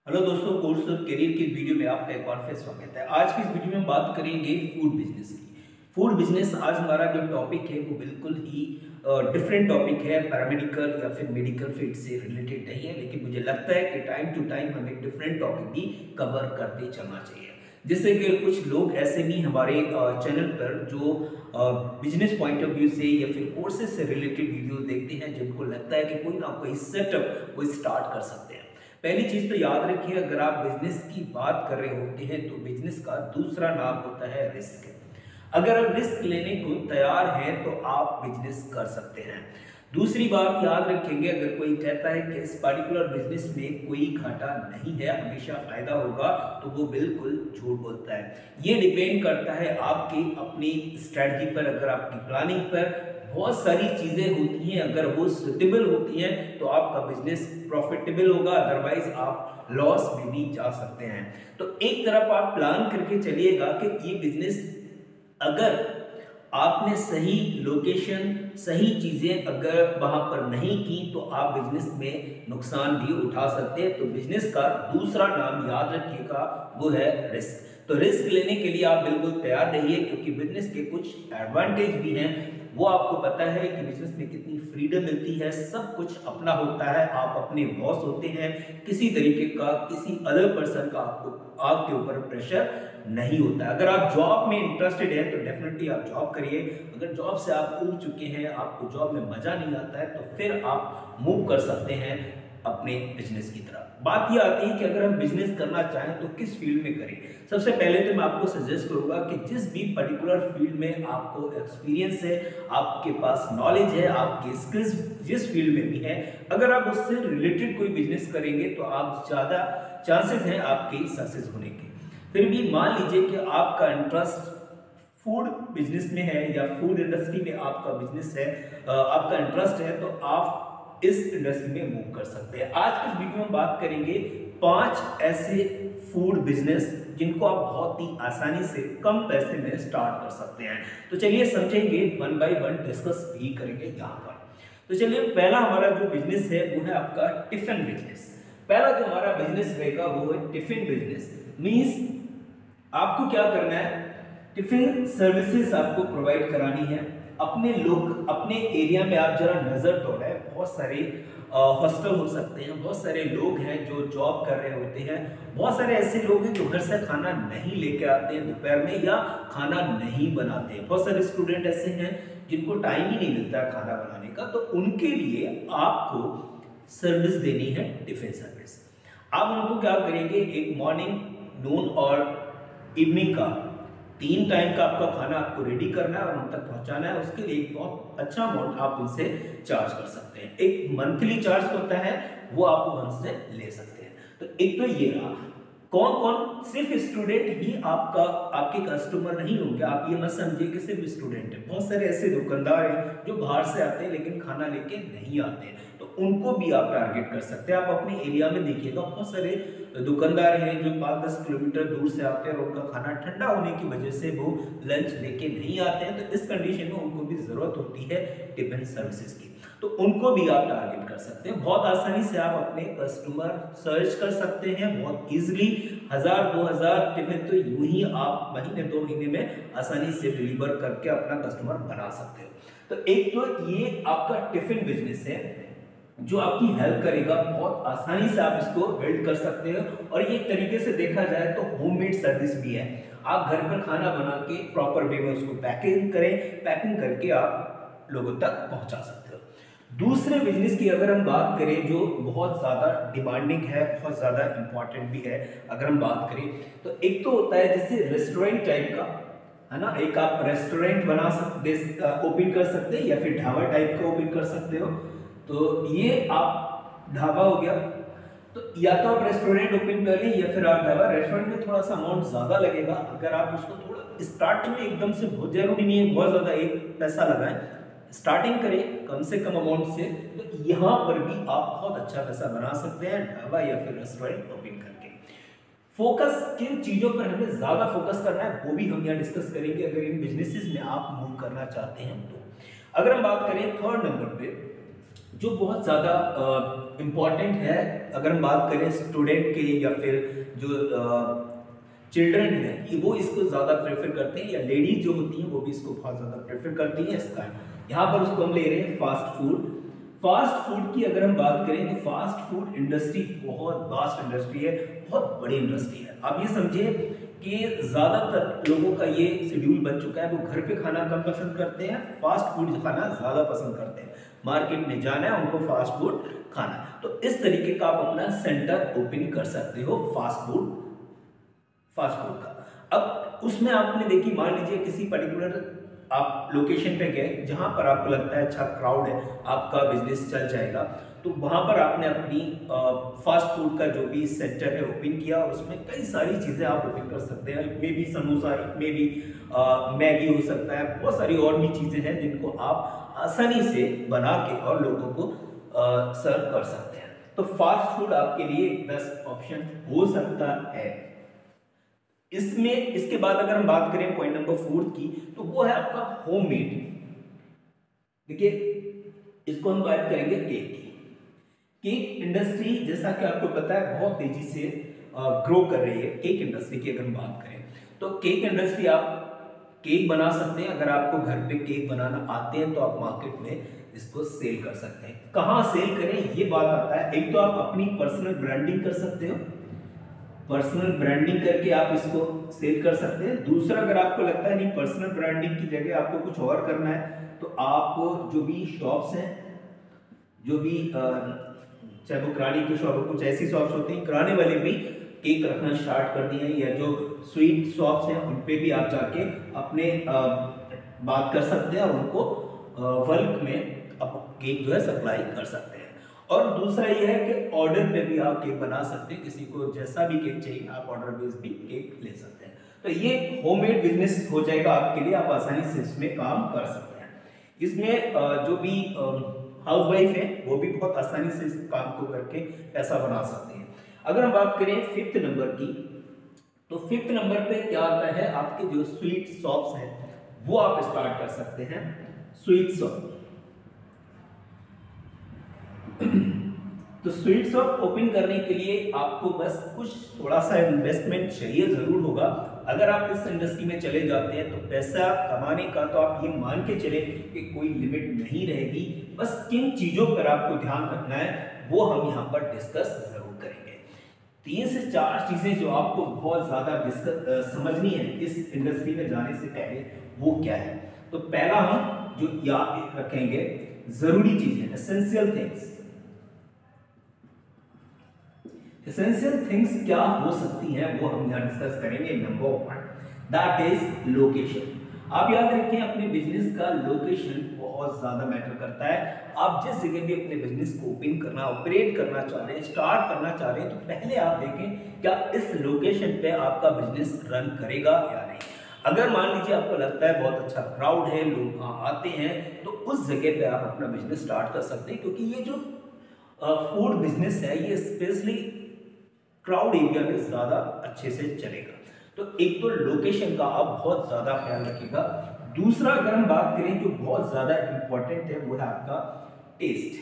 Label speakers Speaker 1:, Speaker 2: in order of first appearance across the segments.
Speaker 1: Hello दोस्तों, course of career की video में आपका एक बार फिर स्वागत है। आज की इस वीडियो में हम बात करेंगे फूड बिजनेस की। फूड बिजनेस आज हमारा जो टॉपिक है वो बिल्कुल ही डिफरेंट टॉपिक है, पैरामेडिकल या फिर मेडिकल फील्ड से रिलेटेड नहीं है, लेकिन मुझे लगता है कि टाइम टू टाइम हमें डिफरेंट टॉपिक भी कवर करते चलना चाहिए। जिससे कि कुछ लोग ऐसे भी हमारे चैनल पर जो बिजनेस पॉइंट ऑफ व्यू से या फिर कोर्सेज से रिलेटेड वीडियो देखते हैं, जिनको लगता है कि कोई ना कोई सेटअप वो स्टार्ट कर सकते हैं। पहली चीज तो याद रखिए, अगर आप बिजनेस की बात कर रहे होते हैं तो बिजनेस का दूसरा नाम होता है रिस्क। अगर आप रिस्क लेने को तैयार हैं तो आप बिजनेस कर सकते हैं। दूसरी बात याद रखेंगे, अगर कोई कहता है कि इस पर्टिकुलर बिजनेस में कोई घाटा नहीं है, हमेशा फायदा होगा, तो वो बिल्कुल झूठ बोलता है। ये डिपेंड करता है आपकी अपनी स्ट्रेटजी पर, अगर आपकी प्लानिंग पर। बहुत सारी चीजें होती हैं, अगर वो सुटेबल होती हैं तो आपका बिजनेस प्रॉफिटेबल होगा, अदरवाइज आप लॉस में भी जा सकते हैं। तो एक तरफ आप प्लान करके चलिएगा कि ये बिजनेस, अगर आपने सही लोकेशन, सही चीजें अगर वहां पर नहीं की तो आप बिजनेस में नुकसान भी उठा सकते हैं। तो बिजनेस का दूसरा नाम याद रखिएगा, वो है रिस्क। तो रिस्क लेने के लिए आप बिल्कुल तैयार रहिए, क्योंकि बिजनेस के कुछ एडवांटेज भी हैं। वो आपको पता है कि बिजनेस में कितनी फ्रीडम मिलती है, सब कुछ अपना होता है, आप अपने बॉस होते हैं, किसी तरीके का किसी अदर पर्सन का आपके ऊपर प्रेशर नहीं होता। अगर आप जॉब में इंटरेस्टेड हैं तो डेफिनेटली आप जॉब करिए। अगर जॉब से आप उब चुके हैं, आपको जॉब में मजा नहीं आता है, तो फिर आप मूव कर सकते हैं अपने बिजनेस की तरफ। बात यह आती है कि अगर हम बिजनेस करना चाहें तो किस फील्ड में करें। सबसे पहले तो मैं आपको सजेस्ट करूंगा कि जिस भी पर्टिकुलर फील्ड में आपको एक्सपीरियंस है, आपके पास नॉलेज है, आपके स्किल्स जिस फील्ड में भी है, अगर आप उससे रिलेटेड कोई बिजनेस करेंगे तो आप ज्यादा चांसेस हैं आपके सक्सेस होने के। फिर भी मान लीजिए कि आपका इंटरेस्ट फूड बिजनेस में है या फूड इंडस्ट्री में आपका बिजनेस है, आपका इंटरेस्ट है, तो आप इस इंडस्ट्री में मूव कर सकते हैं। आज की इस वीडियो में बात करेंगे 5 ऐसे फूड बिजनेस जिनको आप बहुत ही आसानी से कम पैसे में स्टार्ट कर सकते हैं। तो चलिए समझेंगे, 1 बाय 1 डिस्कस भी करेंगे यहाँ पर। तो चलिए, पहला हमारा जो बिजनेस है वो है आपका टिफिन बिजनेस। पहला जो हमारा बिजनेस रहेगा वो है टिफिन बिजनेस। मींस आपको क्या करना है, टिफिन सर्विसेज आपको प्रोवाइड करानी है। अपने एरिया में आप जरा नजर दौड़ाएं, बहुत सारे हॉस्टल हो सकते हैं, बहुत सारे लोग हैं जो जॉब कर रहे होते हैं, बहुत सारे ऐसे लोग हैं जो घर से खाना नहीं लेके आते हैं दोपहर में, या खाना नहीं बनाते हैं। बहुत सारे स्टूडेंट ऐसे हैं जिनको टाइम ही नहीं मिलता खाना बनाने का, तो उनके लिए आपको सर्विस देनी है, टिफिन सर्विस। आप उनको क्या करेंगे, एक मॉर्निंग, नून और इवनिंग का 3 टाइम का आपका खाना आपको रेडी करना है और उन तक पहुंचाना है। उसके लिए एक बहुत अच्छा अमाउंट आप उनसे चार्ज कर सकते हैं। एक मंथली चार्ज होता है, वो आप उनसे ले सकते हैं। तो एक तो ये रहा। कौन कौन, सिर्फ स्टूडेंट ही आपके कस्टमर नहीं होंगे। आप ये मत समझिए कि सिर्फ स्टूडेंट है, बहुत सारे ऐसे दुकानदार हैं जो बाहर से आते हैं लेकिन खाना लेके नहीं आते हैं, तो उनको भी आप टारगेट कर सकते हैं। आप अपने एरिया में देखिएगा, बहुत सारे दुकानदार हैं जो 5-10 किलोमीटर दूर से आते हैं और उनका खाना ठंडा होने की वजह से वो लंच लेके नहीं आते हैं। तो इस कंडीशन में उनको भी जरूरत होती है टिफिन सर्विसेज की, तो उनको भी आप टारगेट कर सकते हैं। बहुत आसानी से आप अपने कस्टमर सर्च कर सकते हैं, बहुत इजीली। 1000-2000 टिफिन तो यूं ही आप महीने 2 महीने में आसानी से डिलीवर करके अपना कस्टमर बना सकते हो। तो एक तो ये आपका टिफिन बिजनेस है जो आपकी हेल्प करेगा, बहुत आसानी से आप इसको बिल्ड कर सकते हो। और ये एक तरीके से देखा जाए तो होममेड सर्विस भी है। आप घर पर खाना बना के प्रॉपर वे में उसको पैकिंग करें, पैकिंग करके आप लोगों तक पहुंचा सकते हो। दूसरे बिजनेस की अगर हम बात करें जो बहुत ज्यादा डिमांडिंग है, बहुत ज्यादा इंपॉर्टेंट भी है, अगर हम बात करें तो एक तो होता है जैसे रेस्टोरेंट टाइप का, है ना। एक आप रेस्टोरेंट बना सकते, ओपन कर सकते हैं, या फिर ढाबा टाइप का ओपन कर सकते हो। तो ये आप ढाबा हो गया, तो या तो आप रेस्टोरेंट ओपन कर लें या फिर आप ढाबा। रेस्टोरेंट में थोड़ा सा अमाउंट ज्यादा लगेगा, अगर आप उसको थोड़ा स्टार्टिंग में, एकदम से बहुत जरूरी नहीं है बहुत ज्यादा एक पैसा लगाएं, स्टार्टिंग करें कम से कम अमाउंट से, तो यहाँ पर भी आप बहुत अच्छा पैसा बना सकते हैं ढाबा या फिर रेस्टोरेंट ओपन करके। फोकस किन चीजों पर हमें ज्यादा फोकस करना है वो भी हम यहाँ डिस्कस करेंगे, अगर इन बिजनेसेस में आप मूव करना चाहते हैं तो। अगर हम बात करें थर्ड नंबर पे, जो बहुत ज़्यादा इम्पॉर्टेंट है अगर हम बात करें स्टूडेंट के या फिर जो चिल्ड्रन है, ये वो इसको ज़्यादा प्रेफर करते हैं, या लेडीज जो होती हैं वो भी इसको बहुत ज़्यादा प्रेफर करती हैं। इसका यहाँ पर उसको हम ले रहे हैं फास्ट फूड। फास्ट फूड की अगर हम बात करें तो फास्ट फूड इंडस्ट्री बहुत वास्ट इंडस्ट्री है, बहुत बड़ी इंडस्ट्री है। आप ये समझिए कि ज़्यादातर लोगों का ये शेड्यूल बन चुका है, वो घर पे खाना कम पसंद करते हैं, फास्ट फूड खाना ज़्यादा पसंद करते हैं। मार्केट में जाना है उनको फास्ट फूड खाना, तो इस तरीके का आप अपना सेंटर ओपन कर सकते हो फास्ट फूड का। अब उसमें आपने देखी, मान लीजिए किसी पर्टिकुलर आप लोकेशन पे गए जहां पर आपको लगता है अच्छा क्राउड है, आपका बिजनेस चल जाएगा, तो वहां पर आपने अपनी फास्ट फूड का जो भी सेंटर है ओपन किया, और उसमें कई सारी चीजें आप ओपन कर सकते हैं। इसमें भी समोसा, इसमें भी मैगी हो सकता है, बहुत सारी और भी चीजें हैं जिनको आप आसानी से बना के और लोगों को सर्व कर सकते हैं। तो फास्ट फूड आपके लिए बेस्ट ऑप्शन हो सकता है। इसमें इसके बाद अगर हम बात करें पॉइंट नंबर 4 की, तो वो है आपका होममेड। देखिए, इसको हम बात करेंगे केक की। केक इंडस्ट्री जैसा कि आपको पता है बहुत तेजी से ग्रो कर रही है। केक इंडस्ट्री की अगर हम बात करें तो केक इंडस्ट्री, आप केक बना सकते हैं। अगर आपको घर पे केक बनाना आते हैं तो आप मार्केट में इसको सेल कर सकते हैं। कहाँ सेल करें ये बात आता है। एक तो आप अपनी पर्सनल ब्रांडिंग कर सकते हो, पर्सनल ब्रांडिंग करके आप इसको सेल कर सकते हैं। दूसरा, अगर आपको लगता है नहीं पर्सनल ब्रांडिंग की जगह आपको कुछ और करना है, तो आप जो भी शॉप्स हैं, जो भी चाहे वो किराने की शॉप हो, कुछ ऐसी शॉप्स होती हैं किराने वाले भी केक रखना स्टार्ट कर दिए हैं, या जो स्वीट शॉप्स हैं उन पे भी आप जाके अपने बात कर सकते हैं और उनको बल्क में आप केक जो है सप्लाई कर सकते हैं। और दूसरा ये है कि ऑर्डर पे भी आप केक बना सकते हैं, किसी को जैसा भी केक चाहिए आप ऑर्डर बेस भी केक ले सकते हैं। तो ये होममेड बिजनेस हो जाएगा आपके लिए, आप आसानी से इसमें काम कर सकते हैं। इसमें जो भी हाउस वाइफ है वो भी बहुत आसानी से इस काम को करके पैसा बना सकते हैं। अगर हम बात करें 5th नंबर की, तो 5th नंबर पे क्या आता है, आपके जो स्वीट शॉप्स हैं वो आप स्टार्ट कर सकते हैं। स्वीट शॉप तो स्वीट शॉप ओपन करने के लिए आपको बस कुछ थोड़ा सा इन्वेस्टमेंट चाहिए जरूर होगा। अगर आप इस इंडस्ट्री में चले जाते हैं तो पैसा कमाने का तो आप ये मान के चले कि कोई लिमिट नहीं रहेगी। बस किन चीजों पर आपको ध्यान रखना है वो हम यहाँ पर डिस्कस जरूर करेंगे। 3 से 4 चीजें जो आपको बहुत ज्यादा समझनी है इस इंडस्ट्री में जाने से पहले, वो क्या है। तो पहला हम जो याद रखेंगे, जरूरी चीजें, एसेंशियल थिंग्स। एसेंशियल थिंग्स क्या हो सकती हैं वो हम यहाँ डिस्कस करेंगे। Number 1 that is location. आप याद रखें, अपने बिजनेस का लोकेशन बहुत ज्यादा मैटर करता है। आप जिस जगह भी अपने बिजनेस को ओपन करना, ऑपरेट करना चाह रहे हैं, स्टार्ट करना चाह रहे हैं, तो पहले आप देखें क्या इस लोकेशन पे आपका बिजनेस रन करेगा या नहीं। अगर मान लीजिए आपको लगता है बहुत अच्छा क्राउड है, लोग वहाँ आते हैं, तो उस जगह पे आप अपना बिजनेस स्टार्ट कर सकते हैं। क्योंकि ये जो फूड बिजनेस है ये स्पेशली क्राउड एरिया में ज्यादा अच्छे से चलेगा। तो एक तो लोकेशन का आप बहुत ज्यादा ख्याल रखिएगा। दूसरा, अगर हम बात करें जो बहुत ज्यादा इंपॉर्टेंट है वो है आपका टेस्ट।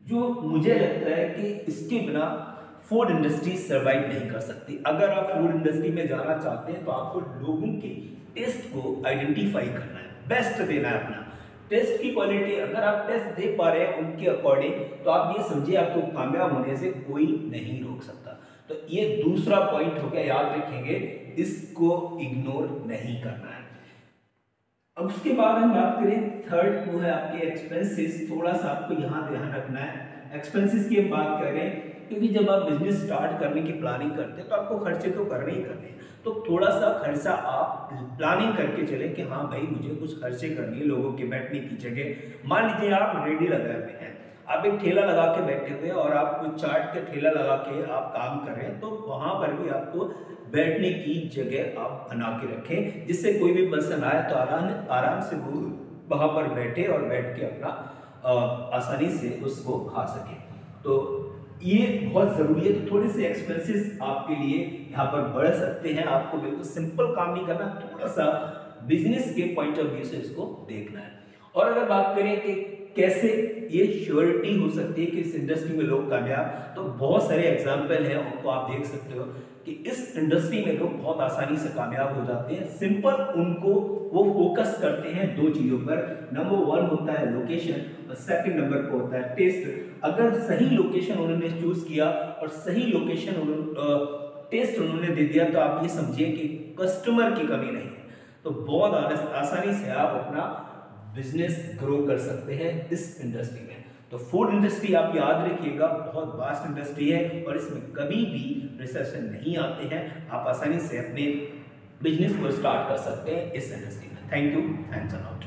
Speaker 1: जो मुझे लगता है कि इसके बिना फूड इंडस्ट्री सर्वाइव नहीं कर सकती। अगर आप फूड इंडस्ट्री में जाना चाहते हैं तो आपको लोगों के टेस्ट को आइडेंटिफाई करना है, बेस्ट देना है अपना। टेस्ट की क्वालिटी, अगर आप टेस्ट दे पा रहे हैं उनके अकॉर्डिंग, तो आप ये समझिए आपको कामयाब होने से कोई नहीं रोक सकता। तो ये दूसरा पॉइंट हो गया, याद रखेंगे, इसको इग्नोर नहीं करना है। अब उसके बाद हम बात करें थर्ड, वो है आपके एक्सपेंसेस। थोड़ा सा आपको यहाँ ध्यान रखना है। एक्सपेंसेस की हम बात करें, क्योंकि जब आप बिजनेस स्टार्ट करने की प्लानिंग करते हैं तो आपको खर्चे तो करने ही करने हैं। तो थोड़ा सा खर्चा आप प्लानिंग करके चले कि हाँ भाई मुझे कुछ खर्चे करनी है। लोगों के बैठने की जगह, मान लीजिए आप रेडी लगाए हुए हैं, आप एक ठेला लगा के बैठे हुए हैं और आप कुछ चाट के ठेला लगा के आप काम कर रहे हैं, तो वहां पर भी आपको बैठने की जगह आप बना के रखें, जिससे कोई भी पर्सन आए तो आराम से वो वहां पर बैठे और बैठ के अपना आसानी से उसको खा सके। तो ये बहुत जरूरी है। तो थोड़े से एक्सपेंसेस आपके लिए यहाँ पर बढ़ सकते हैं। आपको बिल्कुल सिंपल काम नहीं करना, थोड़ा सा बिजनेस के पॉइंट ऑफ व्यू से इसको देखना है। और अगर बात करें कि कैसे ये श्योरिटी हो सकती है कि इस इंडस्ट्री में लोग कामयाब, तो बहुत सारे एग्जाम्पल हैं, उनको आप देख सकते हो कि इस इंडस्ट्री में लोग बहुत आसानी से कामयाब हो जाते हैं। सिंपल उनको वो फोकस करते हैं दो चीजों पर। नंबर 1 होता है लोकेशन और सेकंड नंबर पर होता है टेस्ट। अगर सही लोकेशन उन्होंने चूज किया और सही लोकेशन टेस्ट उन्होंने दे दिया, तो आप ये समझिए कि कस्टमर की कमी नहीं है, तो बहुत आसानी से आप अपना बिजनेस ग्रो कर सकते हैं इस इंडस्ट्री में। तो फूड इंडस्ट्री आप याद रखिएगा, बहुत वास्ट इंडस्ट्री है और इसमें कभी भी रिसेशन नहीं आते हैं। आप आसानी से अपने बिजनेस को स्टार्ट कर सकते हैं इस इंडस्ट्री में। Thank you, thanks a lot.